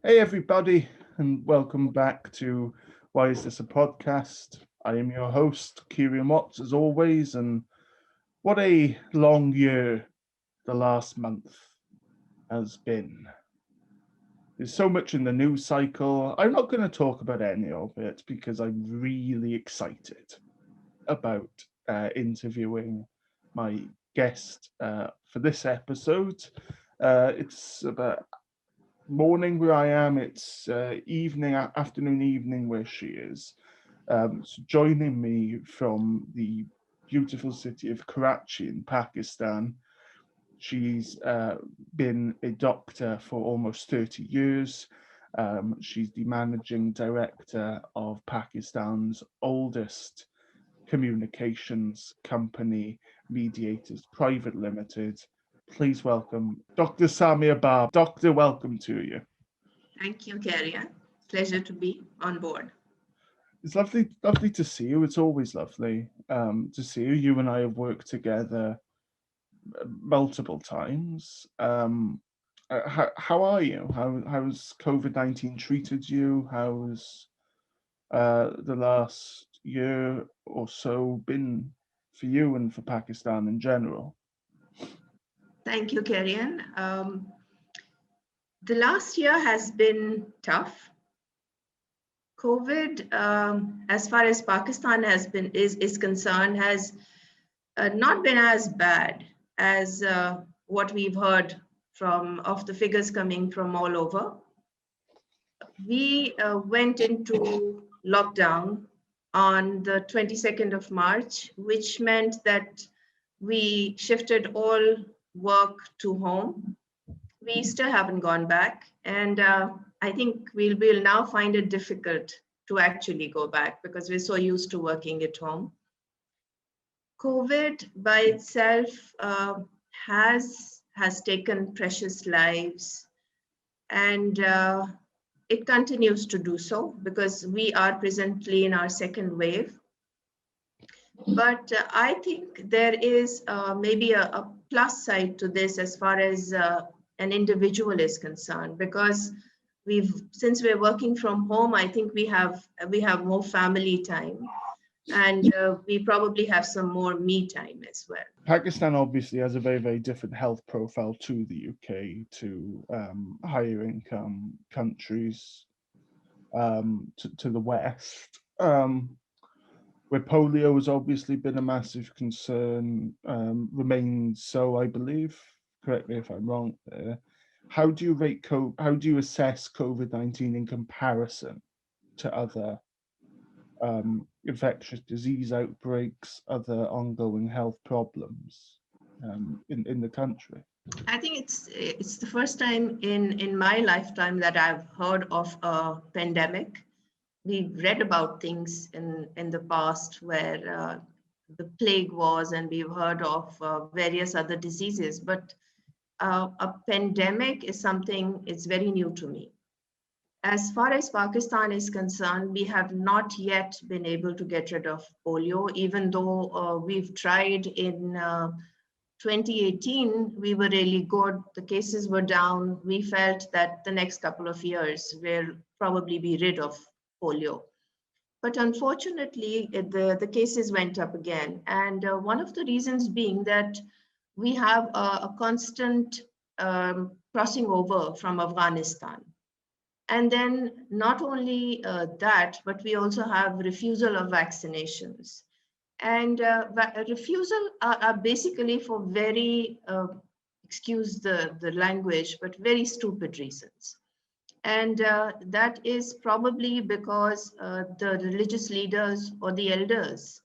Hey, everybody, and welcome back to Why Is This a Podcast? I am your host, Kieran Watts, as always, and what a long year the last month has been. There's so much in the news cycle. I'm not going to talk about any of it because I'm really excited about interviewing my guest for this episode. It's about morning where I am. It's afternoon, evening where she is. So joining me from the beautiful city of Karachi in Pakistan. She's been a doctor for almost 30 years. She's the managing director of Pakistan's oldest communications company, Mediators Private Limited. Please welcome Dr. Samia Babar. Doctor, welcome to you. Thank you, Carrie. Pleasure to be on board. It's lovely to see you. It's always lovely to see you. You and I have worked together multiple times. How are you? How's COVID-19 treated you? How's the last year or so been for you and for Pakistan in general? Thank you, Carrie. The last year has been tough. COVID, as far as Pakistan is concerned, has not been as bad as what we've heard from of the figures coming from all over. We went into lockdown on the 22nd of March, which meant that we shifted all work to home. We still haven't gone back. And I think we'll now find it difficult to actually go back because we're so used to working at home. COVID by itself has taken precious lives, and it continues to do so because we are presently in our second wave. But I think there is maybe a plus side to this as far as an individual is concerned, because since we're working from home, I think we have more family time, and we probably have some more me time as well. Pakistan obviously has a very different health profile to the UK, to higher income countries, to the West, where polio has obviously been a massive concern, remains so, I believe. Correct me if I'm wrong there. How do you assess COVID-19 in comparison to other infectious disease outbreaks, other ongoing health problems in the country? I think it's the first time in my lifetime that I've heard of a pandemic. We've read about things in the past where the plague was, and we've heard of various other diseases, but a pandemic is something, it's very new to me. As far as Pakistan is concerned, we have not yet been able to get rid of polio, even though we've tried in 2018, we were really good. The cases were down. We felt that the next couple of years we'll probably be rid of polio. But unfortunately, the cases went up again. And one of the reasons being that we have a constant crossing over from Afghanistan. And then not only that, but we also have refusal of vaccinations. And refusal are basically for very, excuse the language, but very stupid reasons. And that is probably because the religious leaders or the elders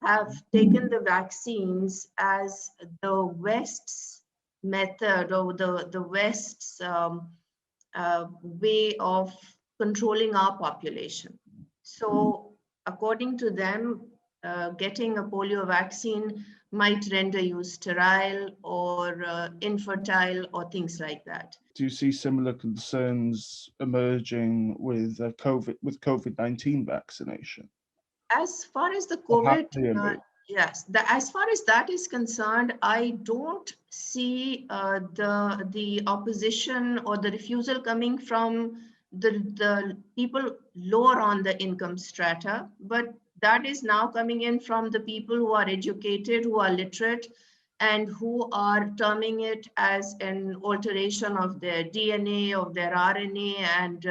have taken the vaccines as the West's method, or the West's way of controlling our population. So according to them, getting a polio vaccine might render you sterile or infertile or things like that. Do you see similar concerns emerging with COVID-19 vaccination? As far as the Or have COVID, they emerged? Yes, as far as that is concerned, I don't see the opposition or the refusal coming from the people lower on the income strata, but that is now coming in from the people who are educated, who are literate, and who are terming it as an alteration of their DNA, of their RNA, and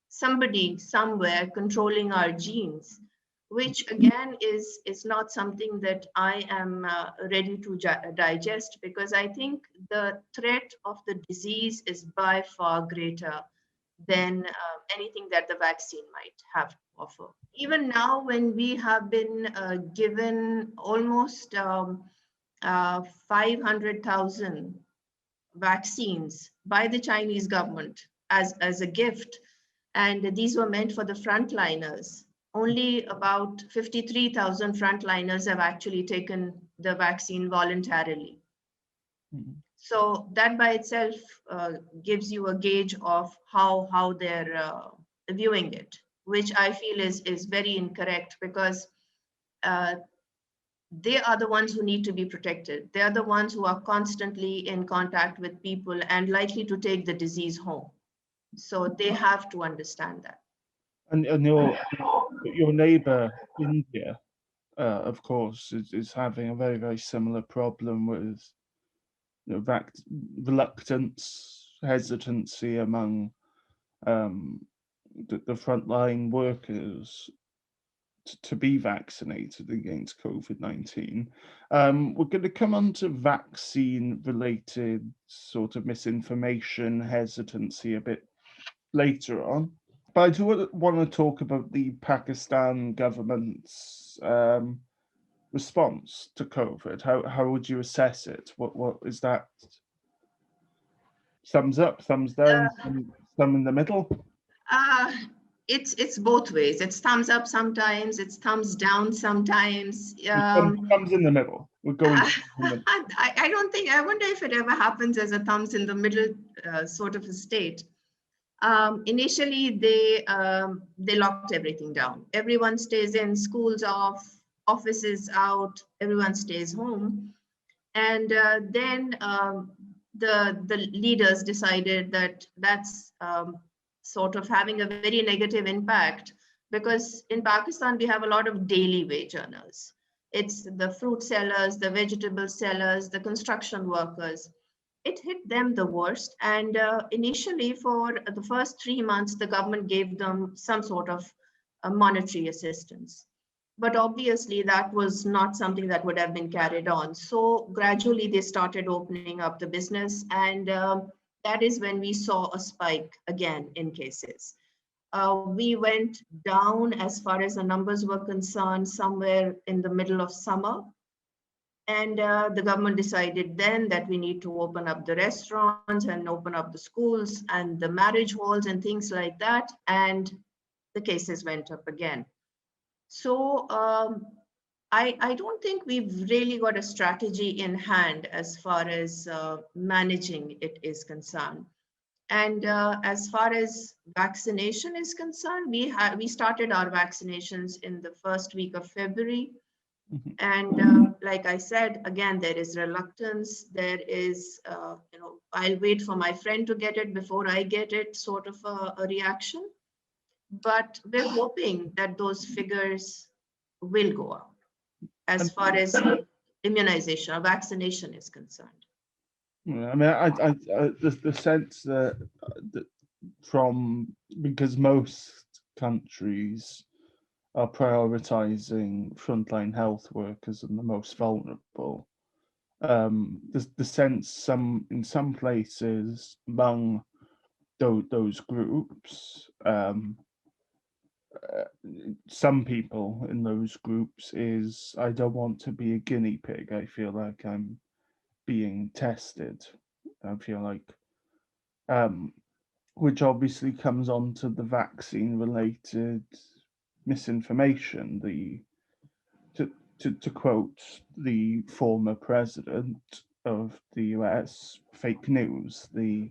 somebody somewhere controlling our genes, which again is not something that I am ready to digest, because I think the threat of the disease is by far greater than anything that the vaccine might have to offer. Even now, when we have been given almost 500,000 vaccines by the Chinese government as a gift, and these were meant for the frontliners. Only about 53,000 frontliners have actually taken the vaccine voluntarily. Mhm. So that by itself gives you a gauge of how they're viewing it, which I feel is very incorrect, because uh, they are the ones who need to be protected. They are the ones who are constantly in contact with people and likely to take the disease home. So they have to understand that. And your neighbour India, of course, is having a very, very similar problem with, you know, reluctance, hesitancy among um, the frontline workers to be vaccinated against COVID-19. We're going to come on to vaccine-related sort of misinformation, hesitancy a bit later on. But I do want to talk about the Pakistan government's response to COVID. How would you assess it? What is that? Thumbs up, thumbs down, thumb in the middle? Uh, it's both ways. It's thumbs up sometimes. It's thumbs down sometimes. Thumbs in the middle. We're going I, to the middle. I don't think. I wonder if it ever happens as a thumbs in the middle sort of a state. Initially, they locked everything down. Everyone stays in, schools off, offices out. Everyone stays home, and then the leaders decided that that's sort of having a very negative impact, because in Pakistan we have a lot of daily wage earners. It's the fruit sellers, the vegetable sellers, the construction workers. It hit them the worst, and initially for the first 3 months the government gave them some sort of monetary assistance, but obviously that was not something that would have been carried on. So gradually they started opening up the business, and that is when we saw a spike again in cases. We went down as far as the numbers were concerned somewhere in the middle of summer, and the government decided then that we need to open up the restaurants and open up the schools and the marriage halls and things like that, and the cases went up again. So I don't think we've really got a strategy in hand as far as managing it is concerned. And as far as vaccination is concerned, we started our vaccinations in the first week of February. Mhm. And like I said, again, there is reluctance. There is, I'll wait for my friend to get it before I get it, sort of a reaction. But we're hoping that those figures will go up as And far as immunization or vaccination is concerned. yeah, I mean, the sense that from because most countries are prioritizing frontline health workers and the most vulnerable. The sense in some places among those groups, uh, some people in those groups is I don't want to be a guinea pig. I feel like I'm being tested. I feel like, um, which obviously comes on to the vaccine related misinformation. To, to quote the former president of the US, fake news, the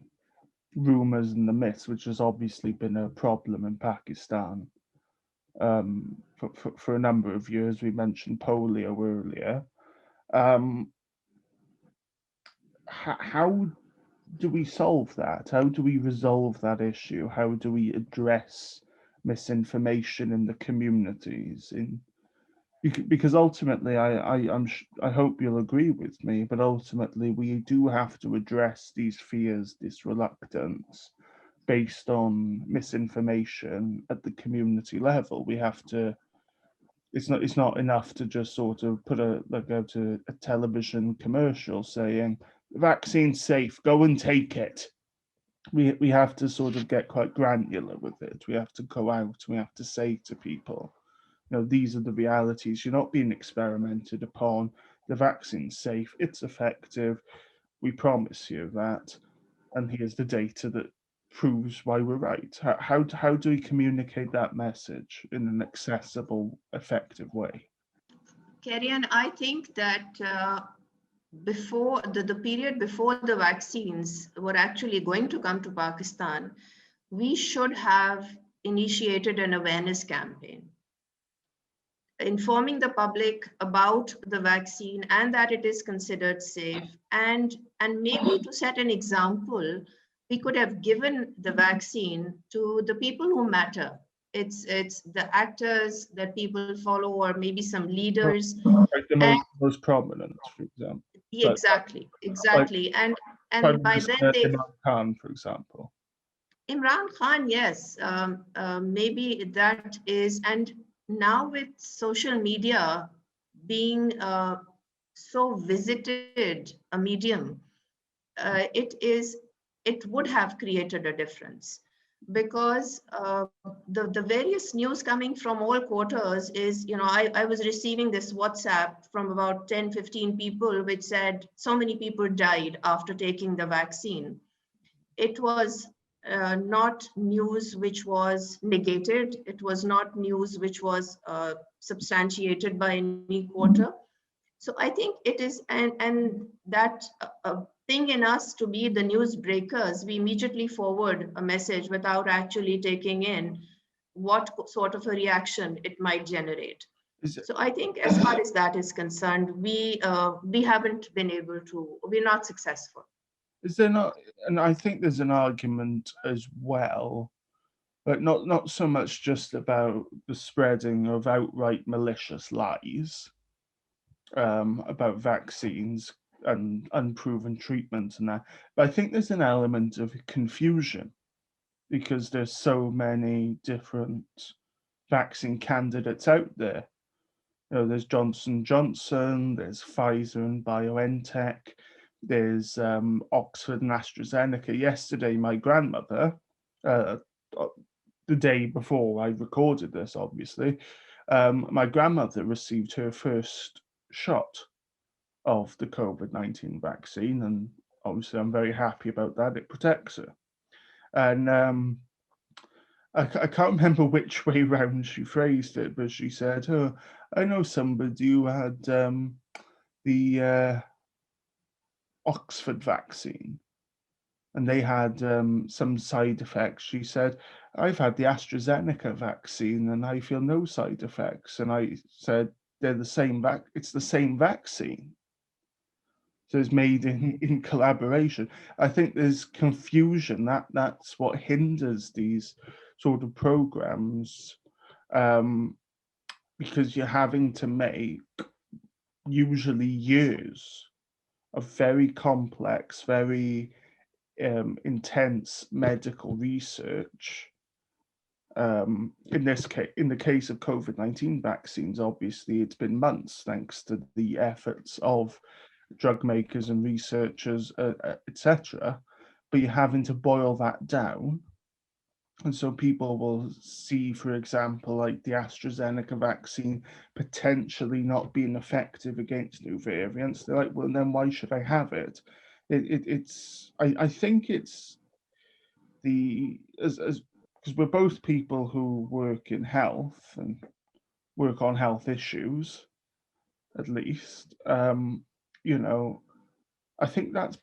rumors and the myths, which has obviously been a problem in Pakistan for a number of years. We mentioned polio earlier. Um, how do we solve that? How do we resolve that issue? How do we address misinformation in the communities? Because ultimately, I hope you'll agree with me, but ultimately we do have to address these fears, this reluctance, based on misinformation at the community level. We have to. It's not enough to just sort of put out a television commercial saying the vaccine's safe, go and take it. We have to sort of get quite granular with it. We have to go out. We have to say to people, these are the realities. You're not being experimented upon. The vaccine's safe. It's effective. We promise you that. And here's the data that proves why we're right. How do we communicate that message in an accessible, effective way? Kerry, I think that before the period before the vaccines were actually going to come to Pakistan, we should have initiated an awareness campaign informing the public about the vaccine and that it is considered safe, and maybe to set an example, we could have given the vaccine to the people who matter. It's the actors that people follow, or maybe some leaders. Like the And most prominent, for example. exactly, Like exactly. And Prime by then Minister they, Imran Khan, for example. Imran Khan, yes, maybe that is. And now with social media being so visited a medium, it would have created a difference, because the various news coming from all quarters is, I was receiving this WhatsApp from about 10-15 people which said so many people died after taking the vaccine. It was not news which was negated. It was not news which was substantiated by any quarter. So I think it is, and that thing in us to be the news breakers, we immediately forward a message without actually taking in what sort of a reaction it might generate. So I think as far as that is concerned, we haven't been able to, we're not successful. Is there not? And I think there's an argument as well, but not so much just about the spreading of outright malicious lies about vaccines and unproven treatments and that. But I think there's an element of confusion because there's so many different vaccine candidates out there. There's Johnson, there's Pfizer and BioNTech, there's Oxford and AstraZeneca. Yesterday, my grandmother, uh, the day before I recorded this, obviously, my grandmother received her first shot of the COVID-19 vaccine, and obviously I'm very happy about that. It protects her. And I can't remember which way round she phrased it, but she said, "Oh, I know somebody who had the Oxford vaccine, and they had some side effects." She said, "I've had the AstraZeneca vaccine, and I feel no side effects." And I said, "They're the same It's the same vaccine." So it's made in collaboration. I think there's confusion. That's what hinders these sort of programs, um, because you're having to make usually years of very complex, very intense medical research. In the case of COVID-19 vaccines, obviously it's been months thanks to the efforts of drug makers and researchers, etc. But you're having to boil that down. And so people will see, for example, like the AstraZeneca vaccine potentially not being effective against new variants. They're like, well, then why should I have it? I think it's the as because we're both people who work in health and work on health issues, at least. You know, I think that's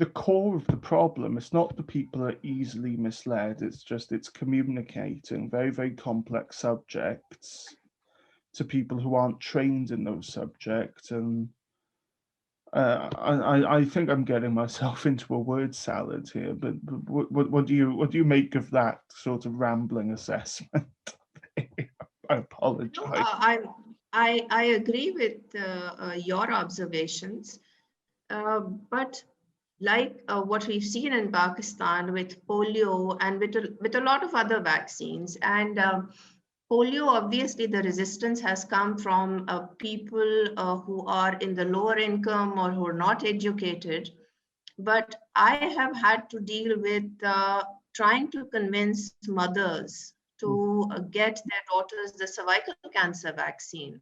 the core of the problem. It's not the people are easily misled. It's communicating very, very complex subjects to people who aren't trained in those subjects. And I think I'm getting myself into a word salad here. But what do you make of that sort of rambling assessment? I No, apologize. I agree with your observations, but like what we've seen in Pakistan with polio and with a lot of other vaccines, and polio, obviously, the resistance has come from people who are in the lower income or who are not educated. But I have had to deal with trying to convince mothers to get their daughters the cervical cancer vaccine.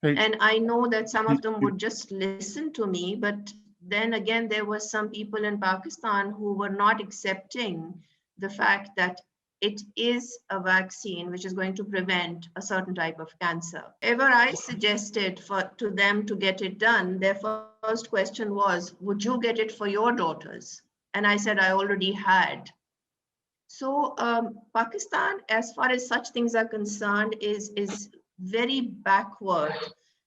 Hey, And I know that some of them would just listen to me, but then again, there were some people in Pakistan who were not accepting the fact that it is a vaccine which is going to prevent a certain type of cancer. Ever I suggested to them to get it done, their first question was, would you get it for your daughters? And I said, I already had. So Pakistan, as far as such things are concerned, is very backward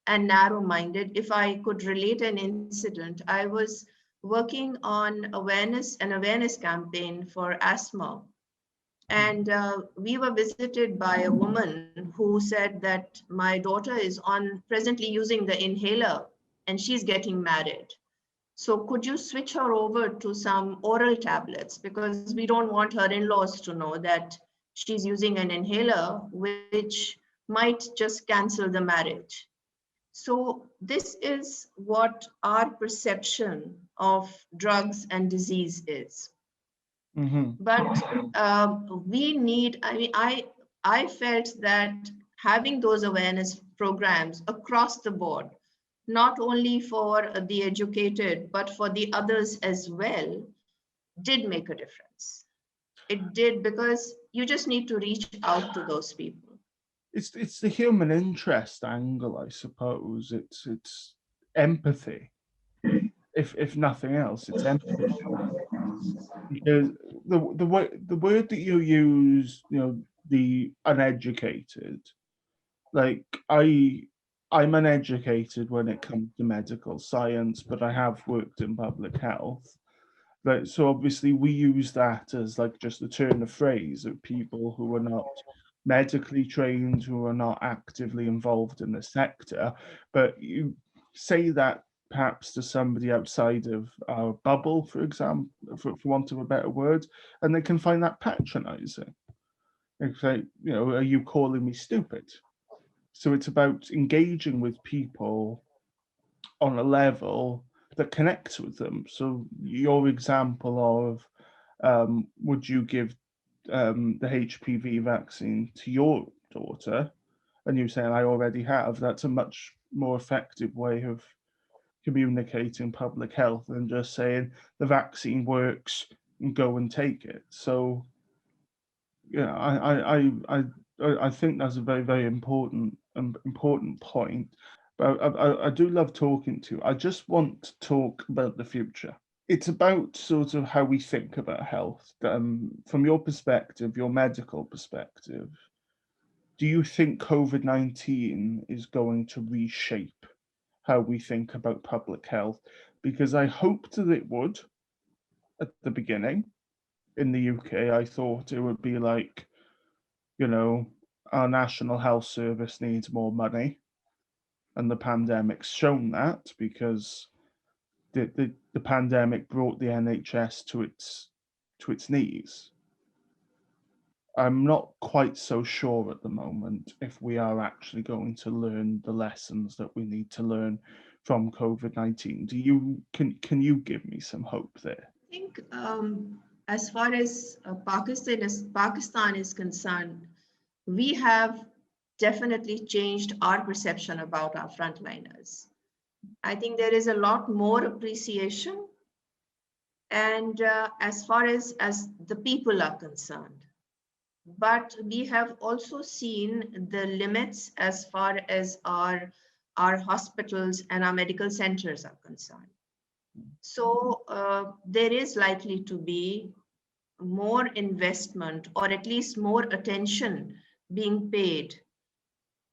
and narrow-minded. If I could relate an incident, I was working on an awareness campaign for asthma, and we were visited by a woman who said that my daughter is presently using the inhaler, and she's getting married. So could you switch her over to some oral tablets, because we don't want her in-laws to know that she's using an inhaler, which might just cancel the marriage. So this is what our perception of drugs and disease is. But we need, I felt that having those awareness programs across the board, not only for the educated, but for the others as well, did make a difference. It did, because you just need to reach out to those people. it's the human interest angle, I suppose. It's empathy. If nothing else, it's empathy. Because the word that you use, the uneducated, like I'm uneducated when it comes to medical science, but I have worked in public health. Right, so obviously we use that as like just a turn of phrase of people who are not medically trained, who are not actively involved in the sector. But you say that perhaps to somebody outside of our bubble, for example, for want of a better word, and they can find that patronizing. It's like, are you calling me stupid? So it's about engaging with people on a level that connects with them. So your example of would you give the HPV vaccine to your daughter, and you saying I already have, that's a much more effective way of communicating public health than just saying the vaccine works and go and take it. So yeah, I think that's a very, very important point. But I do love talking to you. I just want to talk about the future. It's about sort of how we think about health. From your perspective, your medical perspective, do you think COVID-19 is going to reshape how we think about public health? Because I hoped that it would at the beginning. In the UK, I thought it would be like, you know, our National Health Service needs more money, and the pandemic's shown that because the pandemic brought the NHS to its knees. I'm not quite so sure at the moment if we are actually going to learn the lessons that we need to learn from COVID-19. Can you give me some hope there? I think as far as Pakistan is concerned, we have definitely changed our perception about our frontliners. I think there is a lot more appreciation, and as far as the people are concerned. But we have also seen the limits as far as our hospitals and our medical centers are concerned. So there is likely to be more investment, or at least more attention being paid,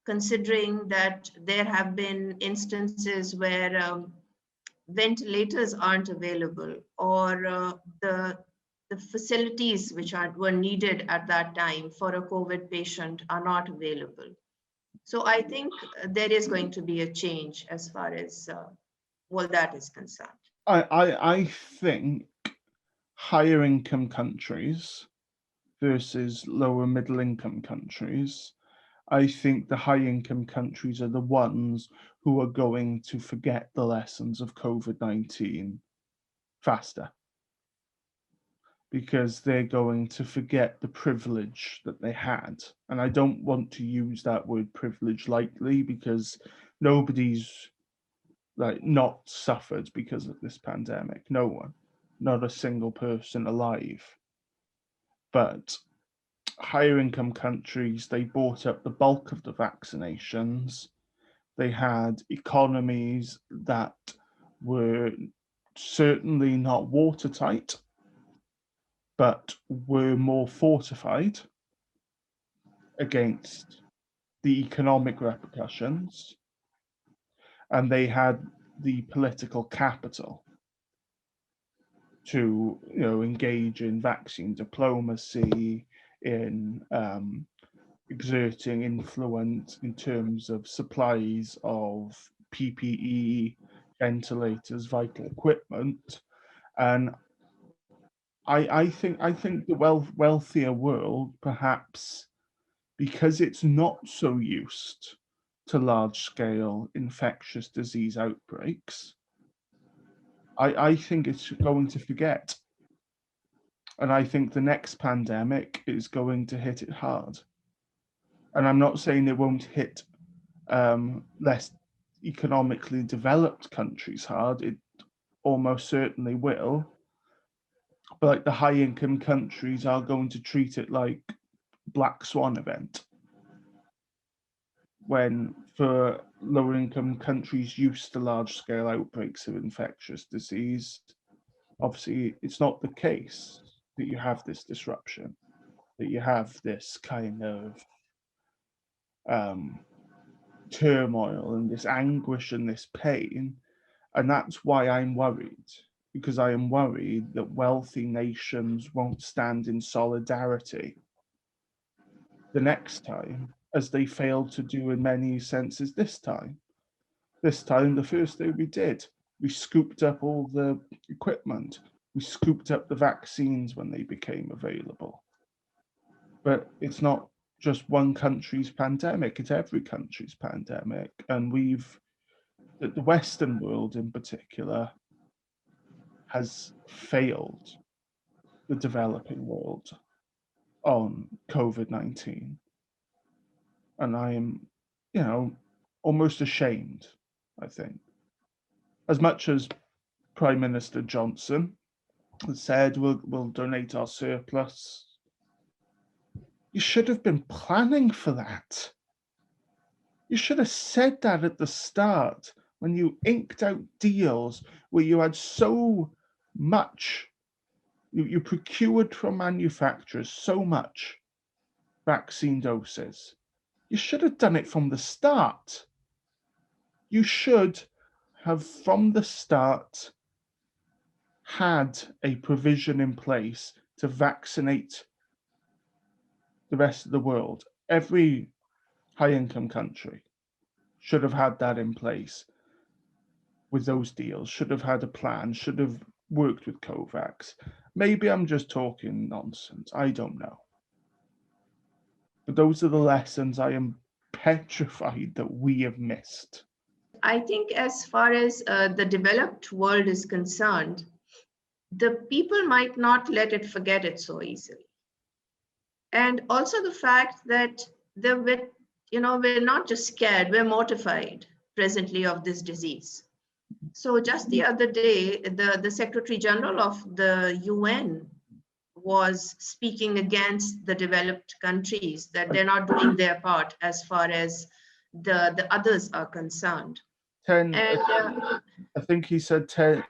considering that there have been instances where ventilators aren't available, or the facilities which were needed at that time for a COVID patient are not available. So I think there is going to be a change as far as all that is concerned. I think higher income countries versus lower middle income countries, I think the high income countries are the ones who are going to forget the lessons of COVID-19 faster, because they're going to forget the privilege that they had. And I don't want to use that word privilege lightly, because nobody's like not suffered because of this pandemic. No one, not a single person alive. But higher income countries, they bought up the bulk of the vaccinations. They had economies that were certainly not watertight, but were more fortified against the economic repercussions, and they had the political capital to, engage in vaccine diplomacy, in exerting influence in terms of supplies of PPE, ventilators, vital equipment. And I think the wealthier world, perhaps because it's not so used to large scale infectious disease outbreaks, I think it's going to forget. And I think the next pandemic is going to hit it hard. And I'm not saying it won't hit less economically developed countries hard. It almost certainly will. But like the high income countries are going to treat it like black swan event, when for lower income countries used to large scale outbreaks of infectious disease, obviously it's not the case that you have this disruption, that you have this kind of um, turmoil and this anguish and this pain. And that's why I'm worried, because I am worried that wealthy nations won't stand in solidarity the next time, as they failed to do in many senses this time. This time, the first day we did, we scooped up all the equipment, we scooped up the vaccines when they became available. But it's not just one country's pandemic, it's every country's pandemic. And the Western world in particular, has failed the developing world on COVID-19. And I am, almost ashamed, I think. As much as Prime Minister Johnson has said we'll donate our surplus, you should have been planning for that. You should have said that at the start when you inked out deals where you had so much, you procured from manufacturers so much vaccine doses. You should have done it from the start. You should have, from the start, had a provision in place to vaccinate the rest of the world. Every high income country should have had that in place with those deals, should have had a plan, should have worked with COVAX. Maybe I'm just talking nonsense. I don't know. But those are the lessons I am petrified that we have missed. I think as far as the developed world is concerned, the people might not let it forget it so easily. And also the fact that we're not just scared, we're mortified presently of this disease. So just the other day, the Secretary General of the UN was speaking against the developed countries, that they're not doing their part as far as the others are concerned. 10, And I think he said 10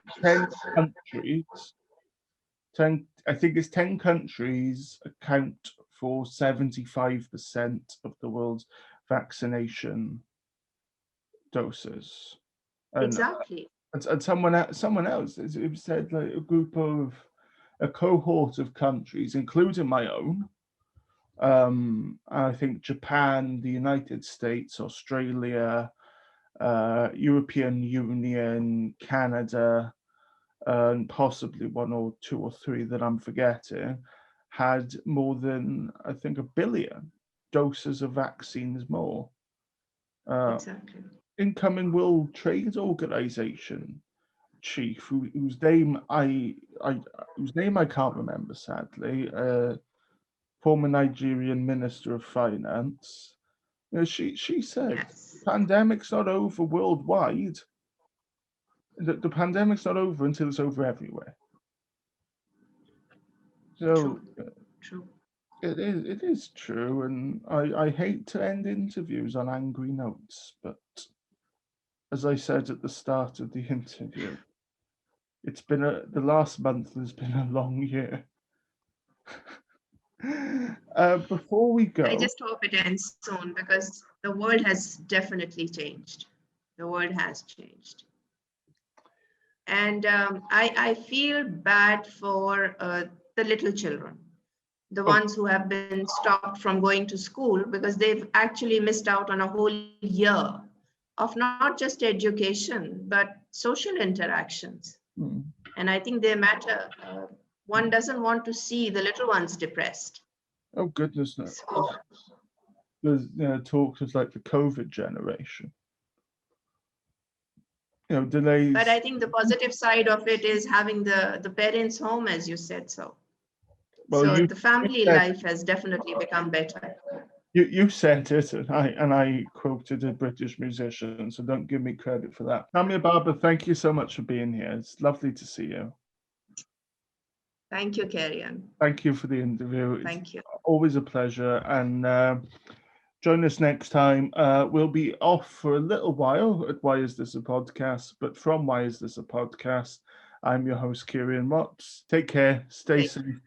countries. 10, I think it's 10 countries account for 75% of the world's vaccination doses. And exactly, and someone else, it said like a cohort of countries, including my own. I think Japan, the United States, Australia, European Union, Canada, and possibly one or two or three that I'm forgetting, had more than, I think, 1 billion doses of vaccines more. exactly. Incoming World Trade Organization chief, whose name I can't remember, sadly, former Nigerian Minister of Finance. She said the Yes, pandemic's not over worldwide. The pandemic's not over until it's over everywhere. true, So true. it is true, and I hate to end interviews on angry notes, but as I said at the start of the interview, the last month has been a long year. Before we I go, just hope it ends soon because the world has definitely changed. The world has changed. And I feel bad for the little children, the oh, ones who have been stopped from going to school because they've actually missed out on a whole year of not just education, but social interactions. hmm, And I think they matter. One doesn't want to see the little ones depressed. oh goodness no. So, There's talks of like the COVID generation. but Delays. I think the positive side of it is having the parents home, as you said so. Well, So you the family said life has definitely become better. you said it, and I quoted a British musician, so don't give me credit for that. Samia Babar, thank you so much for being here. It's lovely to see you. Thank you, Carrion. Thank you for the interview. It's Thank you. always a pleasure, and join us next time. We'll be off for a little while at Why Is This a Podcast? But from Why Is This a Podcast? I'm your host, Kieran Watts. Take care, stay Great. safe.